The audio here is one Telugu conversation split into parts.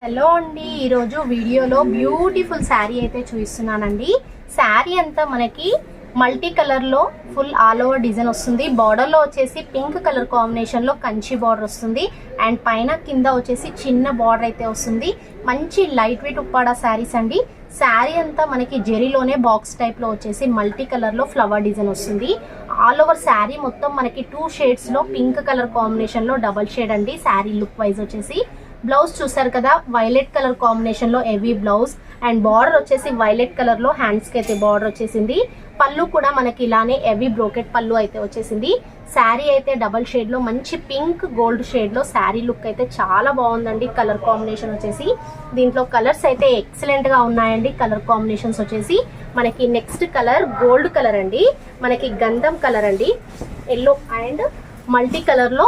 హలో అండి, ఈరోజు వీడియోలో బ్యూటిఫుల్ శారీ అయితే చూపిస్తున్నానండి. శారీ అంతా మనకి మల్టీ కలర్లో ఫుల్ ఆల్ ఓవర్ డిజైన్ వస్తుంది. బార్డర్లో వచ్చేసి పింక్ కలర్ కాంబినేషన్లో కంచి బార్డర్ వస్తుంది. అండ్ పైన కింద వచ్చేసి చిన్న బార్డర్ అయితే వస్తుంది. మంచి లైట్ వెయిట్ ఉప్పాడ శారీస్ అండి. శారీ అంతా మనకి జెరీలోనే బాక్స్ టైప్లో వచ్చేసి మల్టీ కలర్లో ఫ్లవర్ డిజైన్ వస్తుంది. ఆల్ ఓవర్ శారీ మొత్తం మనకి 2 షేడ్స్లో పింక్ కలర్ కాంబినేషన్లో డబల్ షేడ్ అండి. శారీ లుక్ వైజ్ వచ్చేసి బ్లౌజ్ చూసారు కదా, వైలెట్ కలర్ కాంబినేషన్ లో హెవీ బ్లౌజ్ అండ్ బార్డర్ వచ్చేసి వైలెట్ కలర్ లో హ్యాండ్స్ కి అయితే బార్డర్ వచ్చేసింది. పళ్ళు కూడా మనకి ఇలానే హెవీ బ్రోకెట్ పళ్ళు అయితే వచ్చేసింది. శారీ అయితే డబల్ షేడ్ లో మంచి పింక్ గోల్డ్ షేడ్ లో శారీ లుక్ అయితే చాలా బాగుందండి. కలర్ కాంబినేషన్ వచ్చేసి దీంట్లో కలర్స్ అయితే ఎక్సలెంట్ గా ఉన్నాయండి. కలర్ కాంబినేషన్స్ వచ్చేసి మనకి నెక్స్ట్ కలర్ గోల్డ్ కలర్ అండి, మనకి గంధం కలర్ అండి, ఎల్లో అండ్ మల్టీ కలర్ లో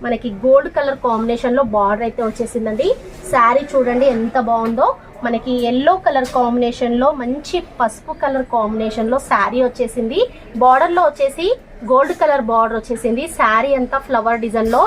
మనకి గోల్డ్ కలర్ కాంబినేషన్ లో బార్డర్ అయితే వచ్చేసిందండి. శారీ చూడండి ఎంత బాగుందో. మనకి ఎల్లో కలర్ కాంబినేషన్ లో మంచి పసుపు కలర్ కాంబినేషన్ లో శారీ వచ్చేసింది. బార్డర్ లో వచ్చేసి గోల్డ్ కలర్ బార్డర్ వచ్చేసింది. శారీ అంతా ఫ్లవర్ డిజైన్ లో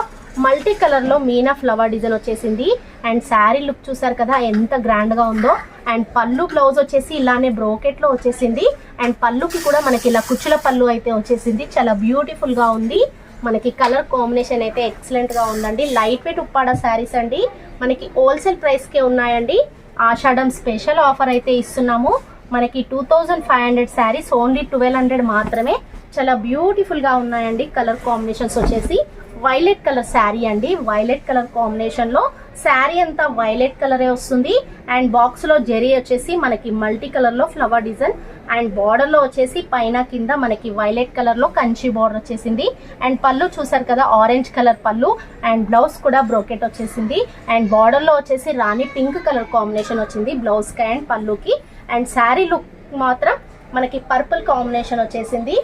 మల్టీ కలర్ లో మీనా ఫ్లవర్ డిజైన్ వచ్చేసింది. అండ్ శారీ లుక్ చూసారు కదా ఎంత గ్రాండ్ గా ఉందో. అండ్ పళ్ళు బ్లౌజ్ వచ్చేసి ఇలానే బ్రోకెట్ లో వచ్చేసింది. అండ్ పళ్ళుకి కూడా మనకి ఇలా కుచ్చుల పళ్ళు అయితే వచ్చేసింది. చాలా బ్యూటిఫుల్ గా ఉంది. మనకి కలర్ కాంబినేషన్ అయితే ఎక్సలెంట్ గా ఉందండి. లైట్ వెయిట్ ఉప్పాడ శారీస్ అండి. మనకి హోల్సేల్ ప్రైస్ కే ఉన్నాయండి. ఆషాఢం స్పెషల్ ఆఫర్ అయితే ఇస్తున్నాము. మనకి 2500 శారీస్ ఓన్లీ 1200 మాత్రమే. చాలా బ్యూటిఫుల్ గా ఉన్నాయండి. కలర్ కాంబినేషన్స్ వచ్చేసి వైలెట్ కలర్ శారీ అండి. వైలెట్ కలర్ కాంబినేషన్ లో శారీ అంతా వైలెట్ కలరే వస్తుంది. అండ్ బాక్స్ లో జెరీ వచ్చేసి మనకి మల్టీ కలర్ లో ఫ్లవర్ డిజైన్ అండ్ బార్డర్ లో వచ్చేసి పైన కింద మనకి వైలెట్ కలర్ లో కంచి బార్డర్ వచ్చేసింది. అండ్ పళ్ళు చూసారు కదా ఆరెంజ్ కలర్ పళ్ళు. అండ్ బ్లౌజ్ కూడా బ్రోకెట్ వచ్చేసింది. అండ్ బార్డర్ లో వచ్చేసి రాణి పింక్ కలర్ కాంబినేషన్ వచ్చింది బ్లౌజ్ కి అండ్ పళ్ళుకి. అండ్ శారీ లుక్ మాత్రం మనకి పర్పుల్ కాంబినేషన్ వచ్చేసింది.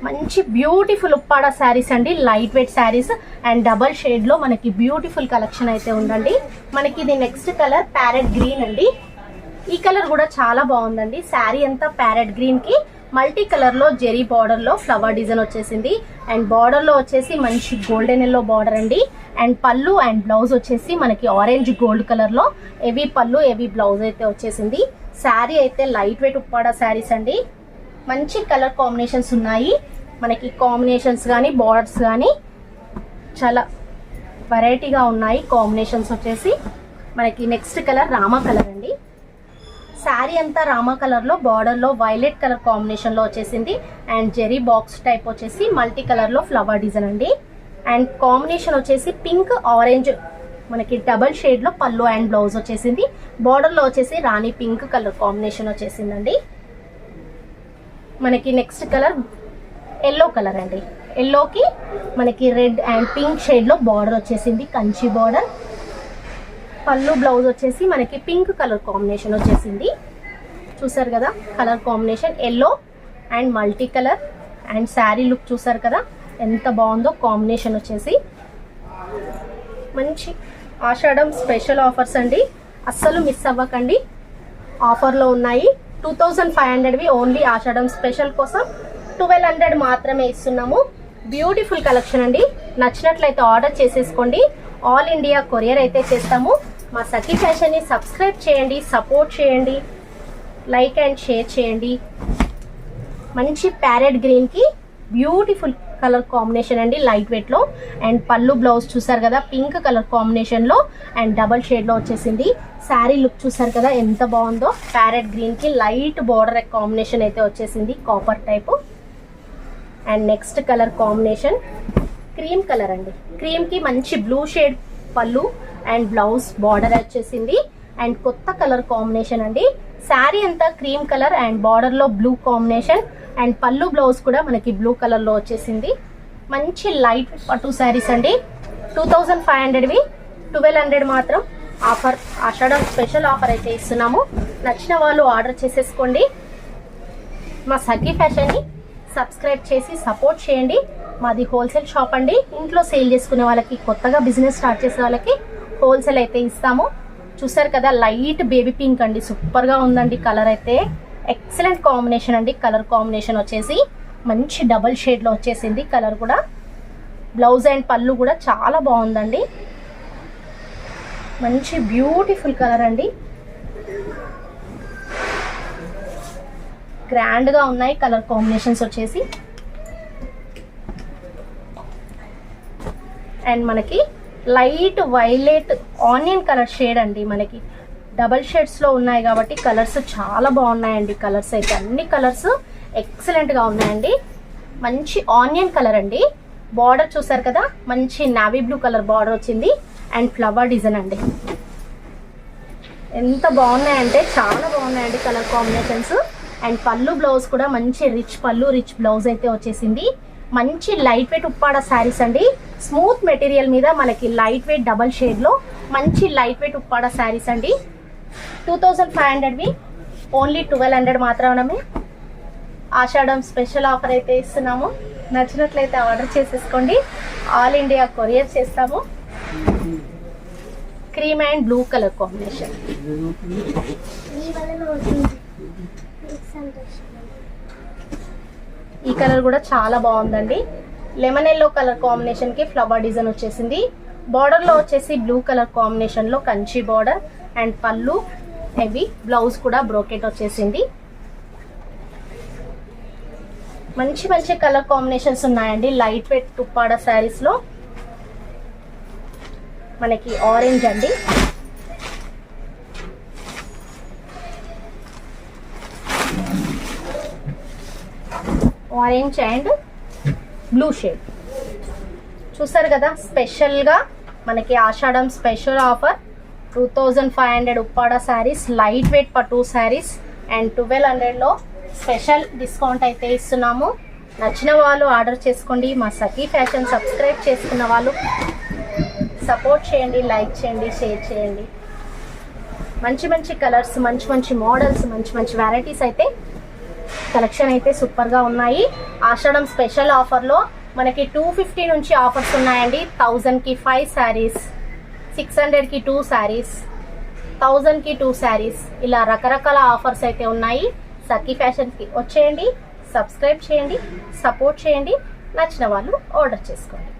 మంచి బ్యూటిఫుల్ ఉప్పాడ శారీస్ అండి. Light weight saris and double shade లో మనకి బ్యూటిఫుల్ కలెక్షన్ అయితే ఉందండి. మనకి ఇది నెక్స్ట్ కలర్ ప్యారెట్ గ్రీన్ అండి. ఈ కలర్ కూడా చాలా బాగుందండి. శారీ అంతా ప్యారెట్ గ్రీన్ కి మల్టీ కలర్ లో జెరీ బార్డర్ లో ఫ్లవర్ డిజైన్ వచ్చేసింది. అండ్ బార్డర్ లో వచ్చేసి మంచి గోల్డెన్ ఎల్లో బార్డర్ అండి. అండ్ పళ్ళు అండ్ బ్లౌజ్ వచ్చేసి మనకి ఆరెంజ్ గోల్డ్ కలర్ లో హెవీ పళ్ళు హెవీ బ్లౌజ్ అయితే వచ్చేసింది. శారీ అయితే లైట్ వెయిట్ ఉప్పాడ శారీస్ అండి. మంచి కలర్ కాంబినేషన్స్ ఉన్నాయి. మనకి కాంబినేషన్స్ కానీ బార్డర్స్ కానీ చాలా వెరైటీగా ఉన్నాయి. కాంబినేషన్స్ వచ్చేసి మనకి నెక్స్ట్ కలర్ రామా కలర్ అండి. శారీ అంతా రామా కలర్ లో బార్డర్ లో వైలెట్ కలర్ కాంబినేషన్ లో వచ్చేసింది. అండ్ జెరీ బాక్స్ టైప్ వచ్చేసి మల్టీ కలర్ లో ఫ్లవర్ డిజైన్ అండి. అండ్ కాంబినేషన్ వచ్చేసి పింక్ ఆరెంజ్ మనకి డబల్ షేడ్ లో పళ్ళు అండ్ బ్లౌజ్ వచ్చేసింది. బార్డర్ లో వచ్చేసి రాణి పింక్ కలర్ కాంబినేషన్ వచ్చేసిందండి. మనకి నెక్స్ట్ కలర్ ఎల్లో కలర్ అండి. ఎల్లోకి మనకి రెడ్ అండ్ పింక్ షేడ్ లో బార్డర్ వచ్చేసింది కంచి బార్డర్. పళ్ళు బ్లౌజ్ వచ్చేసి మనకి పింక్ కలర్ కాంబినేషన్ వచ్చేసింది. చూసారు కదా colour combination yellow and multi colour. And sari look చూసారు కదా ఎంత బాగుందో. కాంబినేషన్ వచ్చేసి మంచి ఆషాఢం స్పెషల్ ఆఫర్స్ అండి. అస్సలు మిస్ అవ్వకండి. ఆఫర్లో ఉన్నాయి. 2500వి ఓన్లీ ఆషాఢం స్పెషల్ కోసం 1200 మాత్రమే ఇస్తున్నాము. బ్యూటిఫుల్ కలెక్షన్ అండి. నచ్చినట్లయితే ఆర్డర్ చేసేసుకోండి. ఆల్ ఇండియా కొరియర్ అయితే చేస్తాము. మా సఖీ ఫ్యాషన్ని సబ్స్క్రైబ్ చేయండి, సపోర్ట్ చేయండి, లైక్ అండ్ షేర్ చేయండి. మంచి ప్యారెట్ గ్రీన్కి బ్యూటిఫుల్ కలర్ కాంబినేషన్ అండి లైట్ వెయిట్లో. అండ్ పళ్ళు బ్లౌజ్ చూసారు కదా పింక్ కలర్ కాంబినేషన్లో అండ్ డబల్ షేడ్లో వచ్చేసింది. శారీ లుక్ చూసారు కదా ఎంత బాగుందో. ప్యారెట్ గ్రీన్కి లైట్ బార్డర్ కాంబినేషన్ అయితే వచ్చేసింది copper type. And next colour combination cream colour అండి. క్రీమ్కి మంచి బ్లూ షేడ్ పళ్ళు అండ్ బ్లౌజ్ బార్డర్ వచ్చేసింది. అండ్ కొత్త కలర్ కాంబినేషన్ అండి. శారీ అంతా క్రీమ్ కలర్ అండ్ బార్డర్లో బ్లూ కాంబినేషన్. అండ్ పళ్ళు బ్లౌజ్ కూడా మనకి బ్లూ కలర్లో వచ్చేసింది. మంచి లైట్ పట్టు శారీస్ అండి. 2500వి 1200 మాత్రం ఆఫర్. ఆషాఢం స్పెషల్ ఆఫర్ అయితే ఇస్తున్నాము. నచ్చిన వాళ్ళు ఆర్డర్ చేసేసుకోండి. మా సఖీ ఫ్యాషన్ని సబ్స్క్రైబ్ చేసి సపోర్ట్ చేయండి. మాది హోల్సేల్ షాప్ అండి. ఇంట్లో సేల్ చేసుకునే వాళ్ళకి, కొత్తగా బిజినెస్ స్టార్ట్ చేసే వాళ్ళకి హోల్సేల్ అయితే ఇస్తాము. చూసారు కదా లైట్ బేబీ పింక్ అండి. సూపర్గా ఉందండి. కలర్ అయితే ఎక్సలెంట్ కాంబినేషన్ అండి. కలర్ కాంబినేషన్ వచ్చేసి మంచి డబల్ షేడ్లో వచ్చేసింది కలర్ కూడా. బ్లౌజ్ అండ్ పళ్ళు కూడా చాలా బాగుందండి. మంచి బ్యూటిఫుల్ కలర్ అండి, గ్రాండ్గా ఉన్నాయి కలర్ కాంబినేషన్స్ వచ్చేసి. అండ్ మనకి light violet onion colour shade అండి, మనకి డబల్ షేడ్స్లో ఉన్నాయి కాబట్టి కలర్స్ చాలా బాగున్నాయండి. కలర్స్ అయితే అన్ని కలర్స్ ఎక్సలెంట్గా ఉన్నాయండి. మంచి ఆనియన్ కలర్ అండి. బార్డర్ చూసారు కదా, మంచి నావీ బ్లూ కలర్ బార్డర్ వచ్చింది అండ్ ఫ్లవర్ డిజైన్ అండి. ఎంత బాగున్నాయంటే చాలా బాగున్నాయండి కలర్ కాంబినేషన్స్. అండ్ పళ్ళు బ్లౌజ్ కూడా మంచి రిచ్ పళ్ళు, రిచ్ బ్లౌజ్ అయితే వచ్చేసింది. మంచి లైట్ వెయిట్ ఉప్పాడ శారీస్ అండి. స్మూత్ మెటీరియల్ మీద మనకి లైట్ వెయిట్ డబల్ షేడ్లో మంచి లైట్ వెయిట్ ఉప్పాడ శారీస్ అండి. 2500వి ఓన్లీ 1200 మాత్రమే. ఆషాఢం స్పెషల్ ఆఫర్ అయితే ఇస్తున్నాము. నచ్చినట్లయితే ఆర్డర్ చేసేసుకోండి. ఆల్ ఇండియా కొరియర్ చేస్తాము. Cream and blue colour combination. ఈ కలర్ కూడా చాలా బాగుందండి. లెమన్ ఎల్లో కలర్ కాంబినేషన్ కి ఫ్లవర్ డిజైన్ వచ్చేసింది. బార్డర్ లో వచ్చేసి బ్లూ కలర్ కాంబినేషన్ లో కంచి బార్డర్ అండ్ పళ్ళు హెవీ, బ్లౌజ్ కూడా బ్రోకెట్ వచ్చేసింది. మంచి మంచి కలర్ కాంబినేషన్స్ ఉన్నాయండి లైట్ వెయిట్ తుప్పాడ శారీస్ లో. మనకి ఆరెంజ్ అండి, ఆరెంజ్ అండ్ బ్లూ షేడ్ చూసారు కదా. స్పెషల్ గా మనకి Ashadam special offer 2500 Uppada sarees, light weight పట్టు శారీస్ అండ్ 1200లో స్పెషల్ డిస్కౌంట్ అయితే ఇస్తున్నాము. నచ్చిన వాళ్ళు ఆర్డర్ చేసుకోండి. మా సఖీ ఫ్యాషన్ సబ్స్క్రైబ్ చేసుకున్న వాళ్ళు సపోర్ట్ చేయండి, లైక్ చేయండి, షేర్ చేయండి. మంచి మంచి కలర్స్, మంచి మంచి మోడల్స్, మంచి మంచి వెరైటీస్ అయితే కలెక్షన్ అయితే సూపర్గా ఉన్నాయి. ఆషాఢం స్పెషల్ ఆఫర్లో మనకి 250 నుంచి ఆఫర్స్ ఉన్నాయండి. 1000కి 5 శారీస్, 600కి 2 శారీస్, 1000కి 2 శారీస్, ఇలా రకరకాల ఆఫర్స్ అయితే ఉన్నాయి. సఖీ ఫ్యాషన్కి వచ్చేయండి, సబ్స్క్రైబ్ చేయండి, సపోర్ట్ చేయండి. నచ్చిన వాళ్ళు ఆర్డర్ చేసుకోండి.